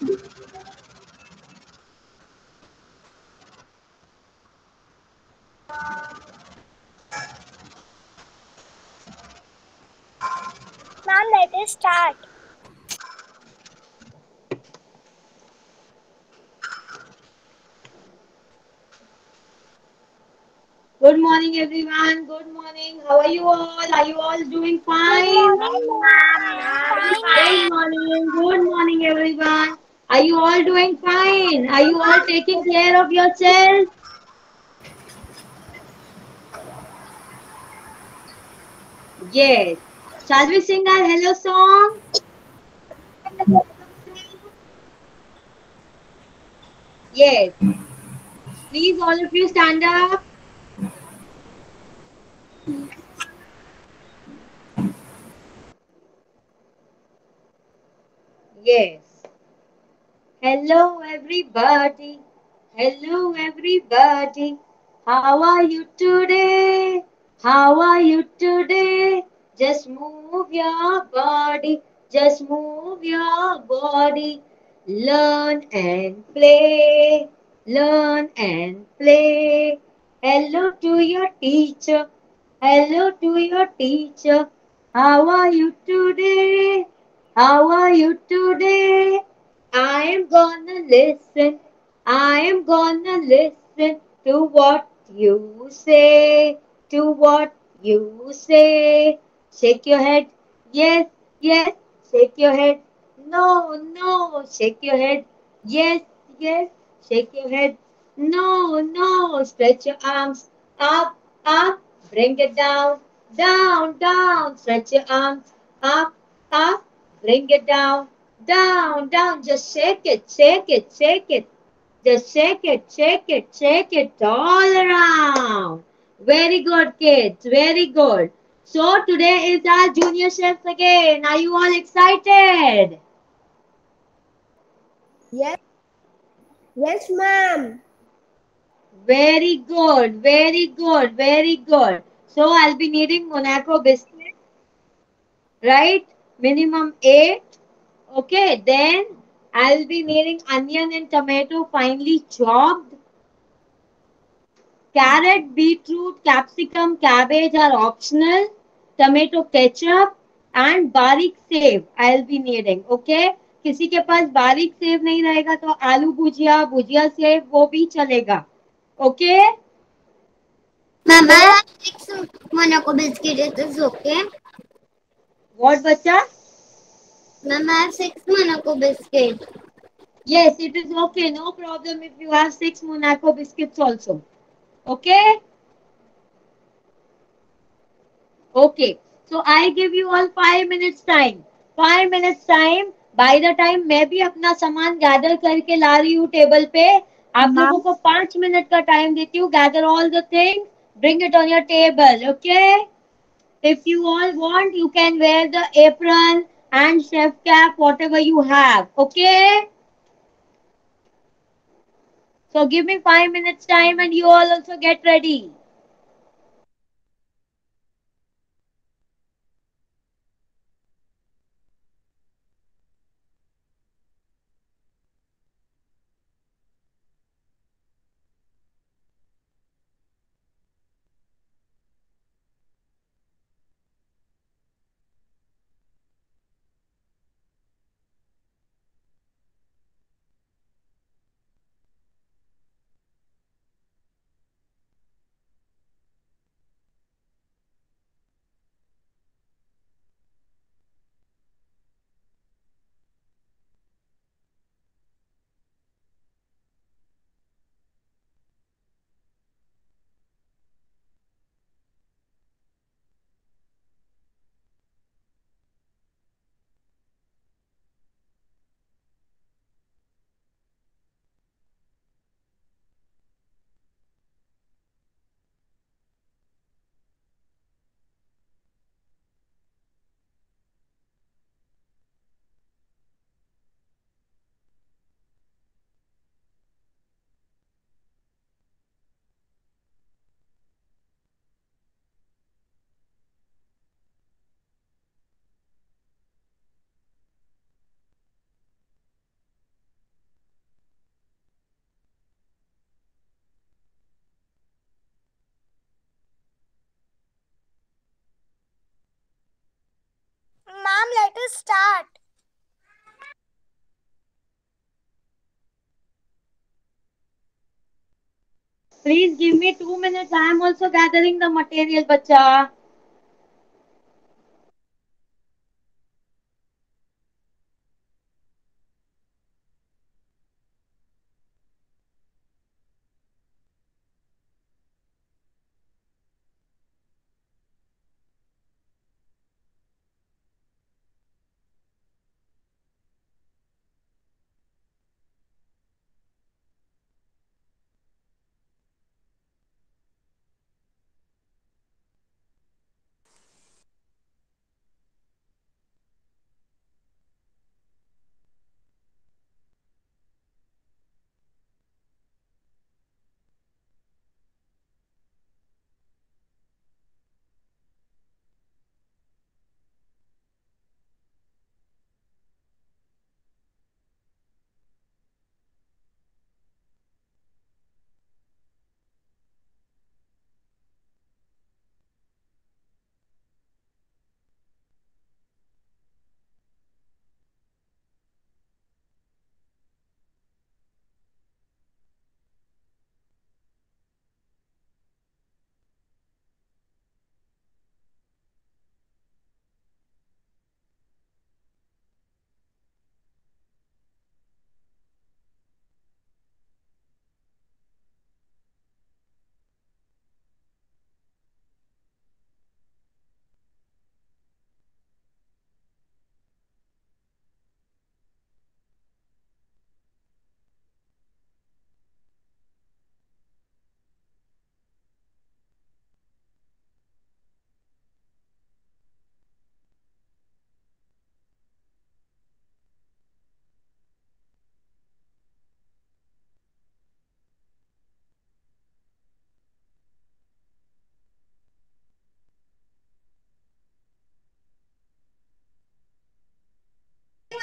Ma'am, let us start. Good morning, everyone. Good morning. How are you all? Are you all doing Good fine? morning, ma'am. Good Fine. morning. Good morning, everyone. Are you all doing fine? Are you all taking care of yourself? Yes. Shall we sing our hello song? Yes. Please, all of you stand up. Yes. Hello, everybody. Hello, everybody. How are you today? How are you today? Just move your body. Just move your body. Learn and play. Learn and play. Hello to your teacher. Hello to your teacher. How are you today? How are you today? I am gonna listen. I am gonna listen to what you say. To what you say. Shake your head. Yes, yes. Shake your head. No, no. Shake your head. Yes, yes. Shake your head. No, no. Stretch your arms. Up, up. Bring it down. Down, down. Stretch your arms. Up, up. Bring it down. Down, down, just shake it, shake it, shake it. Just shake it, shake it, shake it all around. Very good, kids, very good. So today is our junior chefs again. Are you all excited? Yes. Yes, ma'am. Very good, very good, very good. So I'll be needing Monaco biscuit, right? Minimum 8. Okay, then I'll be needing onion and tomato finely chopped. Carrot, beetroot, capsicum, cabbage are optional. Tomato ketchup and बारीक save I'll be needing. Okay? किसी के पास बारीक save नहीं रहेगा तो आलू भुजिया भुजिया save वो भी चलेगा. Okay? Ma'am, I So have 6 Monaco biscuit. It is okay. what बच्चा? Ma'am, I have 6 Monaco biscuit. Yes, it is okay. No problem if you have 6 Monaco biscuits also. Okay? Okay. So I give you all 5 minutes time. 5 minutes time. By the time मैं भी अपना सामान gather करके ला रही हूँ table पे आप लोगों Ma'am. को 5 मिनट का टाइम देती हूँ. Gather all the things. Bring it on your table. Okay? If you all want, you can wear the apron and chef cap, whatever you have. Okay? So give me 5 minutes time and you all also get ready. start. Please give me 2 minutes. I am also gathering the material, bacha.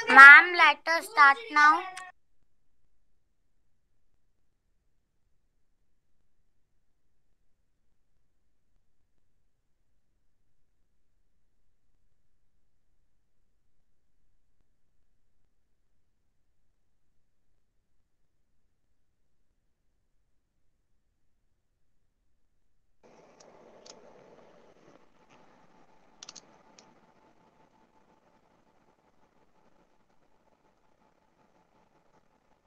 Ma'am, let us start now.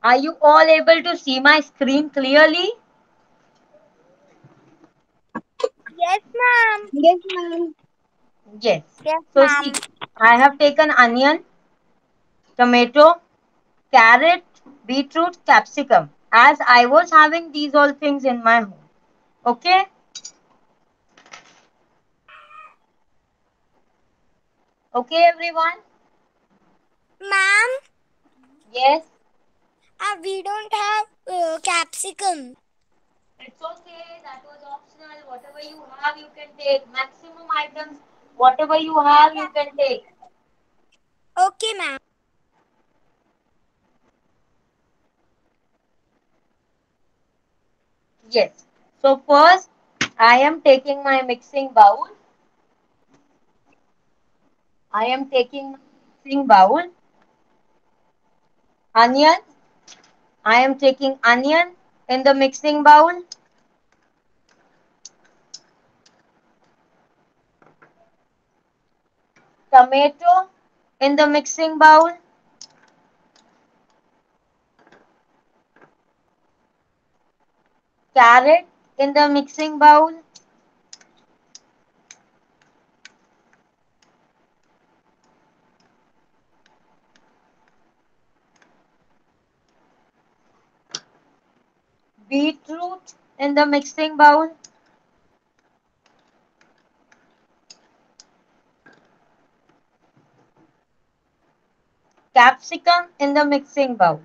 Are you all able to see my screen clearly? Yes, ma'am. Yes, ma'am. Yes. Yes, So ma'am. see, I have taken onion, tomato, carrot, beetroot, capsicum, as I was having these all things in my home. Okay? Okay, everyone? Ma'am, Yes. we don't have capsicum. It's okay. That was optional. Whatever you have, you can take. Maximum items, whatever you have, you can take. Okay, ma'am. Yes. So first, I am taking my mixing bowl. I am taking my mixing bowl. Onion. I am taking onion in the mixing bowl. Tomato in the mixing bowl. Carrot in the mixing bowl. Beetroot in the mixing bowl. Capsicum in the mixing bowl.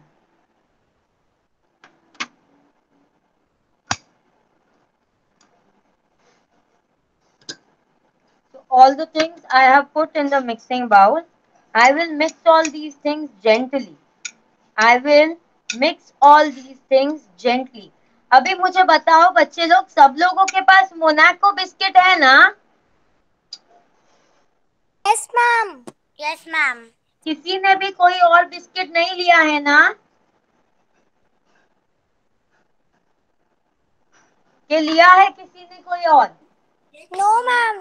So all the things I have put in the mixing bowl. I will mix all these things gently. I will mix all these things gently. अभी मुझे बताओ बच्चे लोग, सब लोगों के पास Monaco biscuit है ना? Yes, ma'am. Yes, ma'am. किसी ने भी कोई और बिस्किट नहीं लिया है ना? ये लिया है किसी ने कोई और? No ma'am.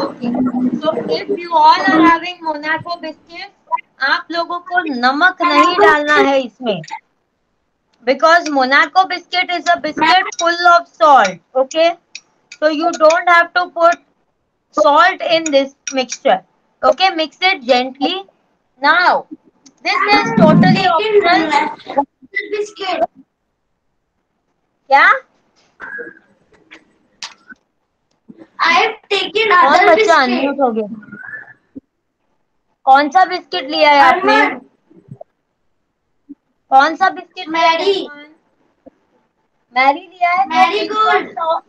Okay. So if you all are having Monaco biscuits, आप लोगों को नमक नहीं डालना है इसमें, because Monaco biscuit is a biscuit full of salt. Okay, so you don't have to put salt in this mixture. Okay, mix it gently. Now, this is totally optional. Biscuit क्या? I have taken कौन other बच्चा biscuit. Unmute हो गया? कौन सा biscuit लिया है आपने? कौन सा बिस्किट लिया है मैरी अरमान? मैरी लिया है तो pinch of marigold. Salt.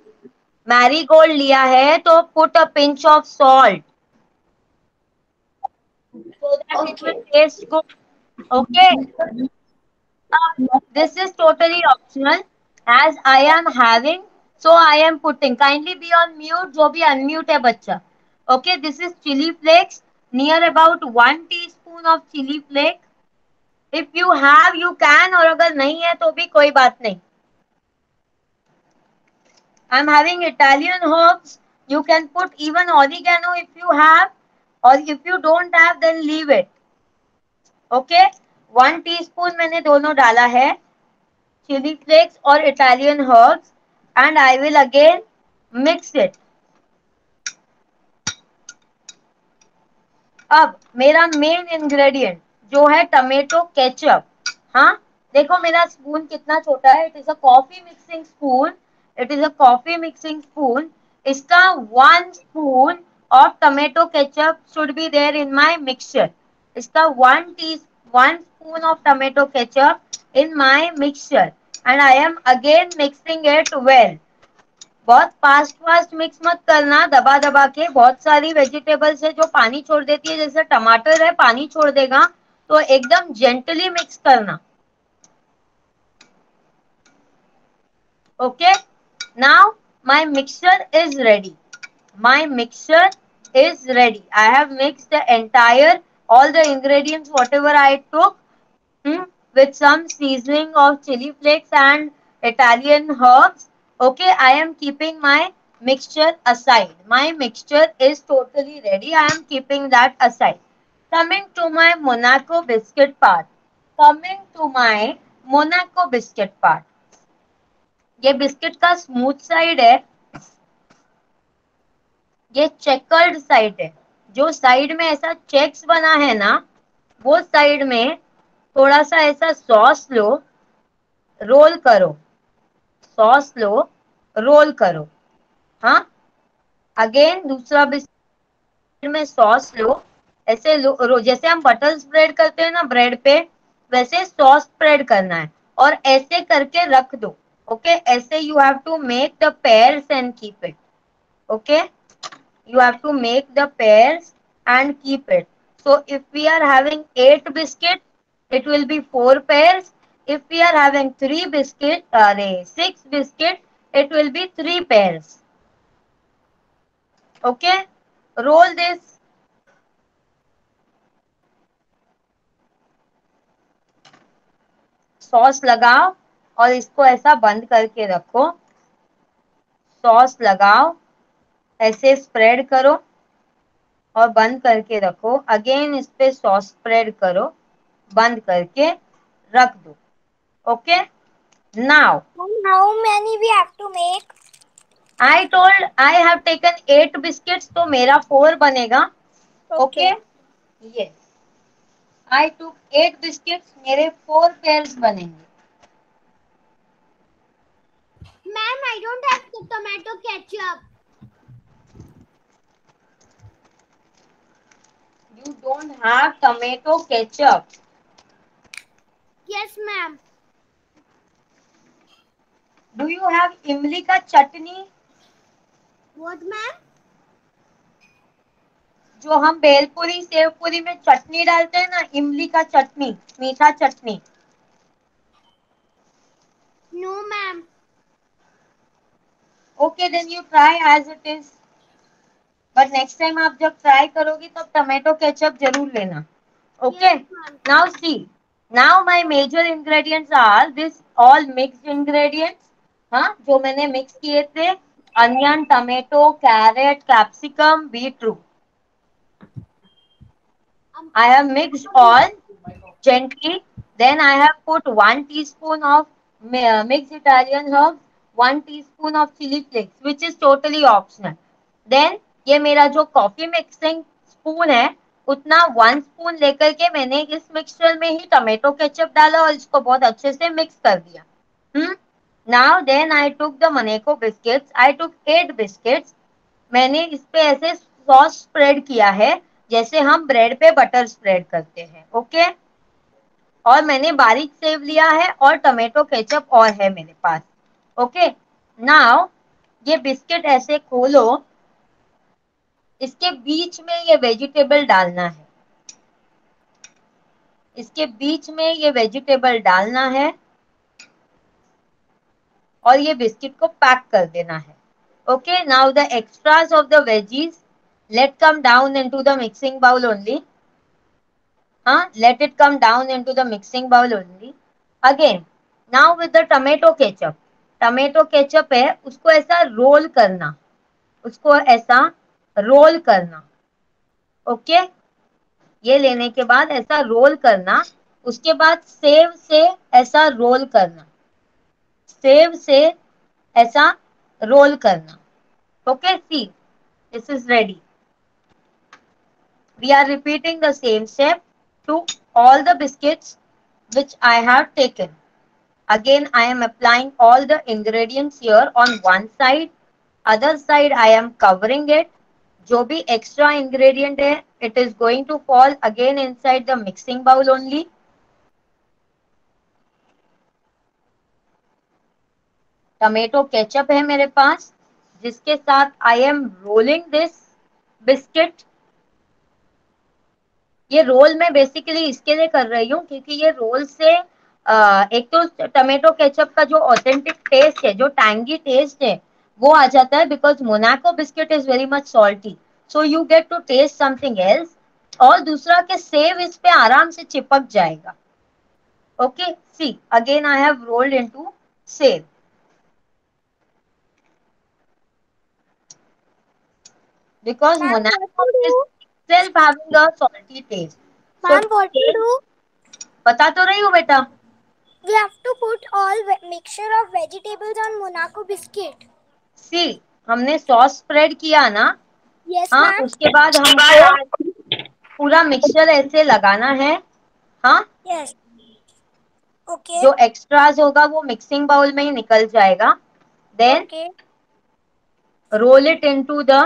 Marie Gold लिया है तो put a pinch of salt so that it okay. will taste good. Okay. This is totally optional as I am having, so I am putting. Kindly be on mute. जो भी unmute है बच्चा. Okay, this is chili flakes. Near about 1 teaspoon of chili flake. If you have, you can. और अगर नहीं है तो भी कोई बात नहीं. I'm having Italian herbs. You can put even oregano if you have, or if you don't have, then leave it. Okay, 1 teaspoon मैंने दोनों डाला है, chili flakes और Italian herbs, and I will again mix it. अब मेरा main ingredient जो है tomato ketchup. हाँ, देखो मेरा स्पून कितना छोटा है. It is a coffee mixing spoon. It is a coffee mixing spoon. इसका 1 spoon of tomato ketchup should be there in my mixture. इसका 1 spoon of tomato ketchup in my mixture and I am again mixing it well. बहुत fast fast mix मत करना दबा दबा के. बहुत सारी वेजिटेबल्स है जो पानी छोड़ देती है, जैसे टमाटर है पानी छोड़ देगा, तो एकदम जेंटली मिक्स करना. Okay, now my mixture is ready. My mixture is ready. I have mixed the entire all the ingredients whatever I took, with some seasoning of chili flakes and Italian herbs. Okay, I am keeping my mixture aside. My mixture is totally ready. I am keeping that aside. Coming to my Monaco biscuit part. Coming to my Monaco biscuit part. ये biscuit का smooth side है, ये checkered side है. जो side में ऐसा checks बना है ना, वो साइड में थोड़ा सा ऐसा सॉस लो, रोल करो. सॉस लो, रोल करो. हाँ, अगेन दूसरा बिस्किट में सॉस लो, ऐसे जैसे हम बटर स्प्रेड करते हैं ना ब्रेड पे, वैसे सॉस स्प्रेड करना है और ऐसे करके रख दो. ओके, ऐसे you have to make the pairs and keep it. Okay, you have to make the pairs and keep it. So if we are having 8 biscuits, it will be 4 pairs. If we are having 3 biscuits, 6 biscuits, it will be 3 pairs. Okay, roll this. Sauce लगाओ और इसको ऐसा बंद करके रखो. Sauce लगाओ, ऐसे spread करो और बंद करके रखो. अगेन इस पे सॉस स्प्रेड करो, बंद करके रख दो. Okay, now How many we have to make? I told I have taken 8 biscuits, तो मेरा 4 बनेगा. Okay, yes, I took 8 biscuits, मेरे 4 pairs बनेंगे. Ma'am, I don't have the tomato ketchup. You don't have tomato ketchup. Yes, ma'am. Do you have इमली का चटनी? What, ma'am? जो हम भेलपुरी सेवपुरी में चटनी डालते हैं ना, इमली का चटनी, मीठा चटनी. No, ma'am. Okay then you try as it is, but next time आप जब ट्राई करोगी तब टमेटो केचप जरूर लेना. Okay, now see, now my major ingredients are this all mixed ingredients. हाँ, जो मैंने मिक्स किए थे, onion, tomato, carrot, capsicum, beetroot. I have mixed all gently. Then I have put 1 teaspoon of mixed Italian herbs, 1 teaspoon of chili flakes, which is totally optional. Then ये मेरा जो coffee mixing spoon है, उतना 1 spoon लेकर के मैंने इस mixture में ही टमेटो केचप डाला और इसको बहुत अच्छे से मिक्स कर दिया. Now then I took the Monaco biscuits. I took 8 biscuits. मैंने इस पे ऐसे सॉस स्प्रेड किया है जैसे हम ब्रेड पे बटर स्प्रेड करते हैं. ओके, और मैंने बारीक सेव लिया है और टमेटो केचप और है मेरे पास. ओके, नाउ ये बिस्किट ऐसे खोलो, इसके बीच में ये वेजिटेबल डालना है, इसके बीच में ये वेजिटेबल डालना है और ये बिस्किट को पैक कर देना है. Okay, now the extras of the veggies let come down into the mixing bowl only. Let it come down into the mixing bowl only. Again, now with the tomato ketchup. Tomato ketchup है, उसको ऐसा roll करना, उसको ऐसा roll करना. Okay, ये लेने के बाद ऐसा रोल करना, उसके बाद सेव से ऐसा रोल करना, सेव से ऐसा रोल करना. Okay, see, this is ready. We are repeating the same step to all the biscuits which I have taken. Again, I am applying all the ingredients here on one side. Other side, I am covering it. जो भी extra ingredient है, it is going to fall again inside the mixing bowl only. Tomato ketchup है मेरे पास, जिसके साथ I am rolling this biscuit. ये role मैं basically इसके लिए कर रही हूँ क्योंकि ये रोल से एक तो टमेटो केचप का जो ऑथेंटिक टेस्ट है, जो टैंगी टेस्ट है, वो आ जाता है. Because Monaco biscuit is very much salty, so you get to taste something else. और दूसरा के सेव इस पे आराम से चिपक जाएगा. Okay, see, again I have rolled into sev. Because Ma'am, what Monaco to is do? itself having a salty taste. So Ma'am, what to do? बता तो रही हूँ बेटा. We have to put all mixture of vegetables on Monaco biscuit. सी, हमने sauce spread किया ना. Yes, हाँ, ma'am. उसके बाद हमको पूरा मिक्सचर ऐसे लगाना है. हाँ, Yes. Okay. जो एक्स्ट्राज होगा वो मिक्सिंग बाउल में ही निकल जाएगा. Then Okay. Roll it into the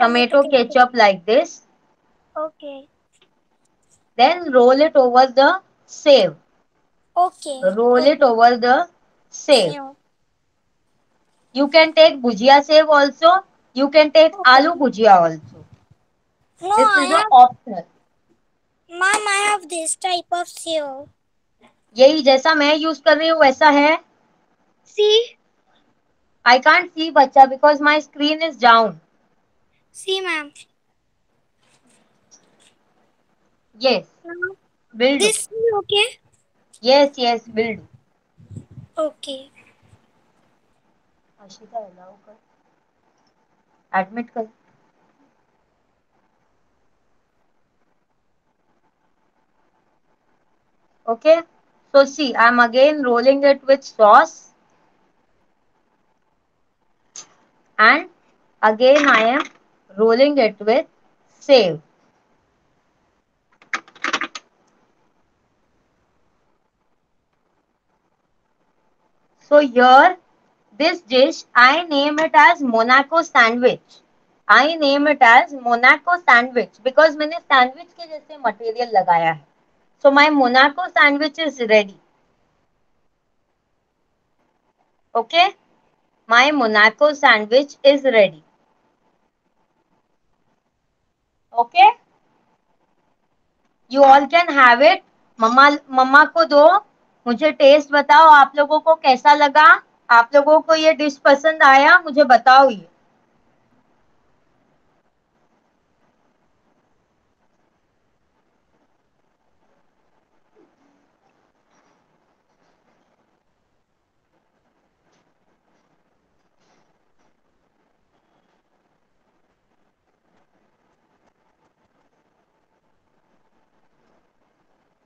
Tomato tomato ketchup. Ketchup like this. Okay. Then roll it over the sev. Okay. Roll it Okay. Over the sev. Sure. You can take bhujia sev also. You can take Okay. aloo bhujia also. No, This I is an have. optional. Ma'am, I have this type of sew. यही जैसा मैं use कर रही हूँ वैसा है. See. I can't see बच्चा because my screen is down. See, ma'am. Yes, Now, will do. this is okay. Yes, yes, will do. Okay. Ashika allow कर, admit कर. Okay, so see, I'm again rolling it with sauce, and again I am rolling it with save. So here, this dish, I name it as Monaco sandwich. I name it as Monaco sandwich because मैंने sandwich के जैसे material लगाया है. So my Monaco sandwich is ready. Okay, my Monaco sandwich is ready. Okay, you all can have it. मम्मा मम्मा को दो, मुझे test बताओ आप लोगों को कैसा लगा. आप लोगों को ये डिश पसंद आया, मुझे बताओ ये।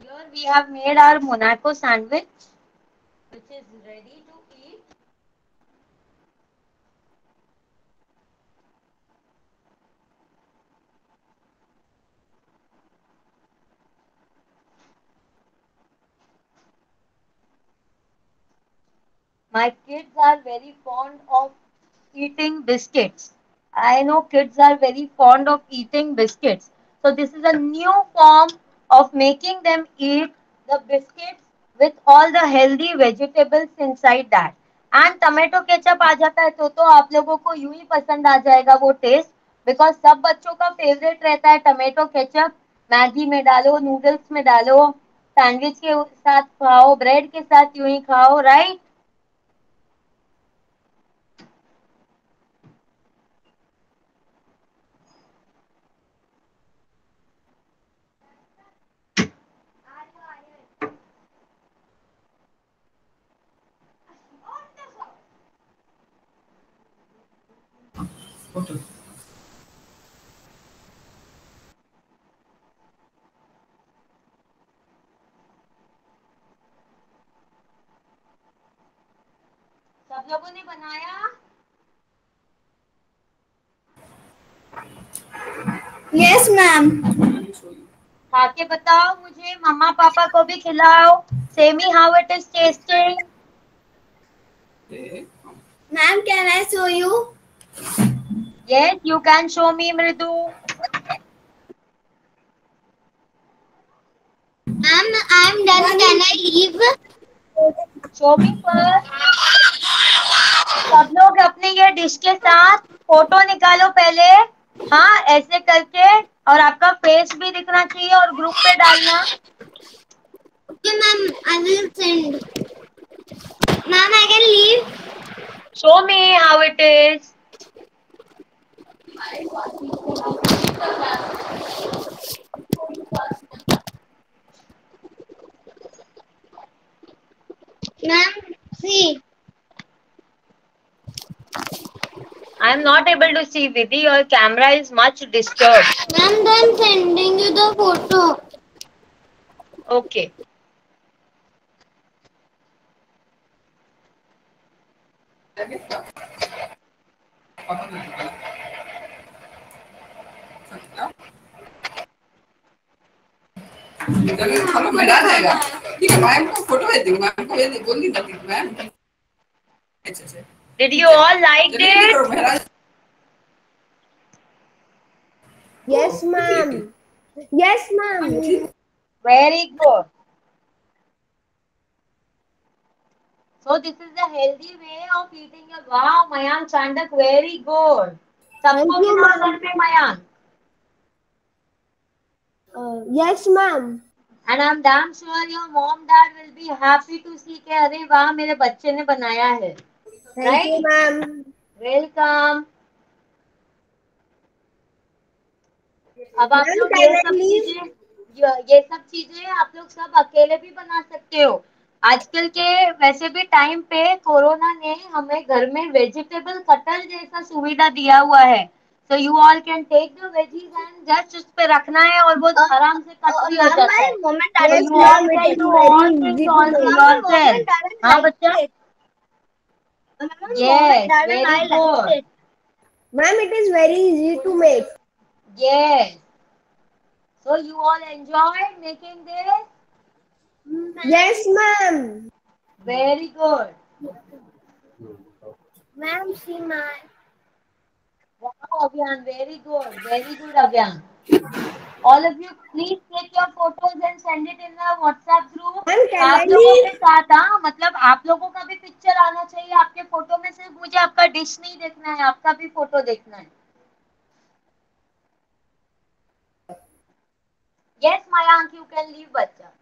Here we have made our Monaco sandwich, which is ready to eat. My kids are very fond of eating biscuits. I know kids are very fond of eating biscuits. So this is a new form of making them eat the biscuits with all the healthy vegetables inside that. And tomato ketchup आ जाता है तो आप लोगों को यूं ही पसंद आ जाएगा वो टेस्ट, बिकॉज सब बच्चों का फेवरेट रहता है टोमेटो केचप। मैगी में डालो, नूडल्स में डालो, सैंडविच के साथ खाओ, ब्रेड के साथ यूं ही खाओ, राइट? सब लोगों ने बनाया? Yes, ma'am. खा के बताओ मुझे, मम्मा पापा को भी खिलाओ। Semi how it is testing? Ma'am, can I show you? Yes you can show मी मृदु। Ma'am, I'm done. Can I leave? Show me first. सब लोग अपने ये डिश के साथ फोटो निकालो पहले। हाँ, ऐसे करके, और आपका फेस भी दिखना चाहिए और ग्रुप पे डालना। Okay, ma'am. I will send. Ma'am, I can leave. Show me how it is. Ma'am, see. I am not able to see Vidhi, your camera is much disturb. Ma'am, then sending you the photo. Okay. Hello मैं डाल जाएगा। ठीक है, ma'am को photo भेज दूंगी, ma'am को भेज बोल दी थी मैम। अच्छा अच्छा, डिड यू ठीक है, ऑल लाइक जल्दी जल्दी इट? करो महाराज। Yes, ma'am. Yes, ma'am. Very good. So this is the healthy way of eating your wow, Mayank Chandak, very good. Thank सबको you, खिलाओ ma'am. घर पे Mayank. Yes, ma'am. And I'm damn sure your mom dad will be happy to see कि अरे वाह मेरे बच्चे ने बनाया है. Thank you, Right? ma'am. Welcome. अब आप Ma'am, लोग can I leave? ये सब चीजें आप लोग सब अकेले भी बना सकते हो। आजकल के वैसे भी टाइम पे कोरोना ने हमें घर में वेजिटेबल कटर जैसा सुविधा दिया हुआ है। So you all can take the veggies and just उस पे रखना है और वो आराम से कट भी हो Ma'am, जाता my है। mom and so dad you will all like can it. Do Very all easy things to all make. Ma'am, my mom yourself. and dad will हाँ like बच्चा? it. Ma'am, mom and yes, dad and very I good. like it. Ma'am, it is very easy to make. Yes, so you all enjoy making this. Yes, ma'am. Very good. Ma'am, see my. Wow, Abhyang, very good, Abhyang. All of you, please take your photos and send it in the WhatsApp group. Ma'am, can I आप लोगों के leave? साथ, हाँ, मतलब आप लोगों का भी पिक्चर आना चाहिए आपके फोटो में। सिर्फ मुझे आपका डिश नहीं देखना है, आपका भी फोटो देखना है। Yes, Mayank, you can leave, बच्चा.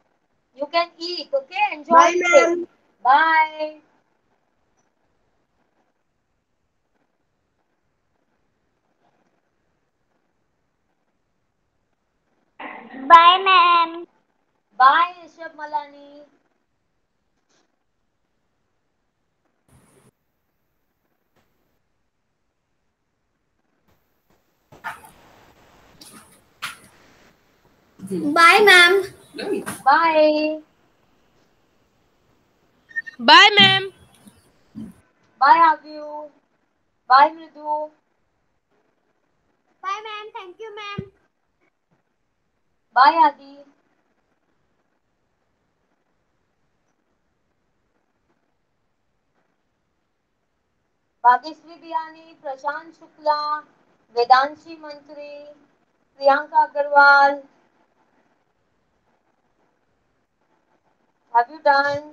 You can eat, okay? Enjoy Bye, the day. ma'am. Bye. Bye, ma'am. Bye, Rishabh Malani. Bye, ma'am. Bye. Bye, ma'am. Bye, Avyu. Bye, Mridu. Bye, ma'am. Thank you, ma'am. Bye, Adi. Bhagyashree Biyani, प्रशांत शुक्ला, वेदांशी मंत्री, Priyanka Agarwal. Have you done?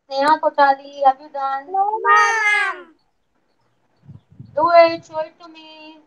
Sneha Kotali, have you done? No, ma'am. Do it, show it to me.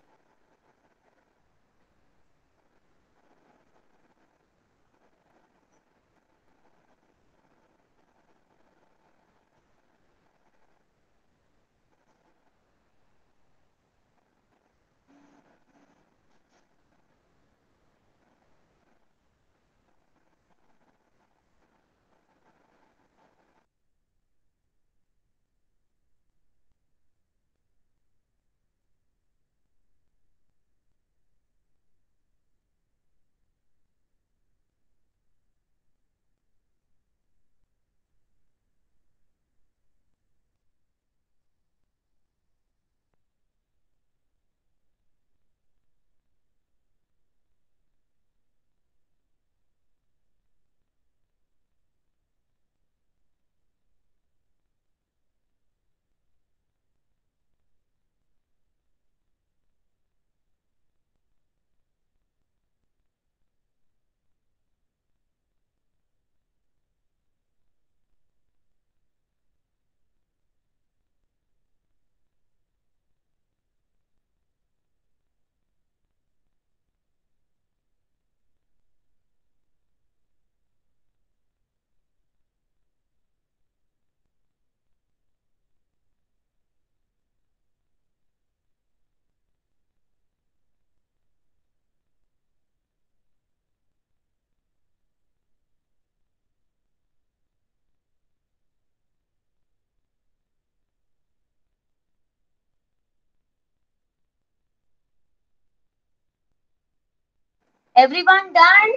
Everyone done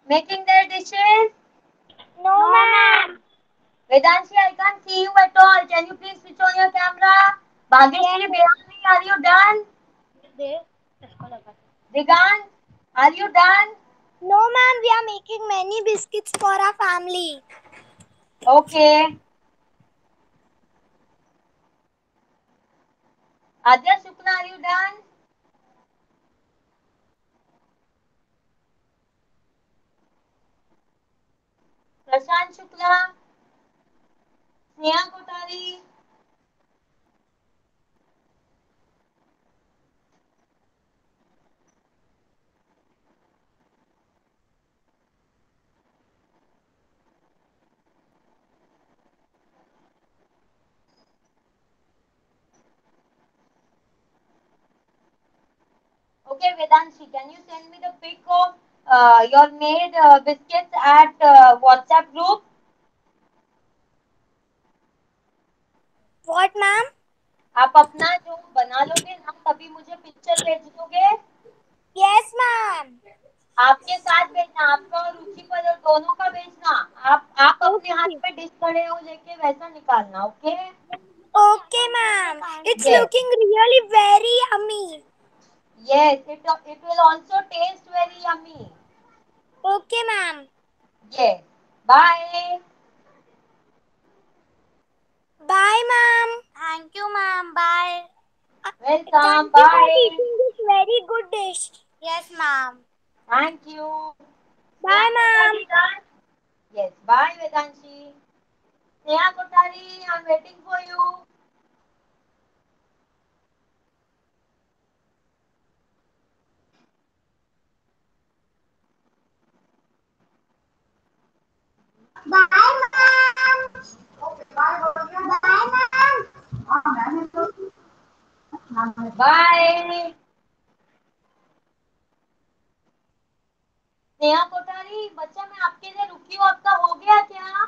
making their dishes? No, ma'am. Vedanshi, I can't see you at all. Can you please switch on your camera? Bhagyashree Biyani, are you done? Digant, are you done? No, ma'am. We are making many biscuits for our family. Okay. Adya Shukla, are you done? Prashant Shukla, Sneha Kotari. Okay, Vedanshi, can you send me the pic of your made biscuits at WhatsApp group? What, ma'am? आप अपना जो बना लोगे ना तभी मुझे picture भेज दोगे. Yes, ma'am. आपके साथ भेजना, आपका और रुचि पर दोनों का भेजना. आप अपने हाथ Okay. पे डिश खड़े हो लेके वैसा निकालना. Okay. Okay, ma'am. It's Yes. looking really very yummy. Yes, it will also taste very yummy. Okay, ma'am. Yes. Bye. Bye, ma'am. Thank you, ma'am. Bye. Welcome. Thank you for Bye. teaching this very good dish. Yes, ma'am. Thank you. Bye, ma'am. Yes. Bye, Vedanshi. Sneha Kotari, I'm waiting for you. Bye, ma'am. Bye, ma'am. Bye. Neha Kothari बच्चा मैं आपके लिए रुकी हूँ, आपका हो गया क्या?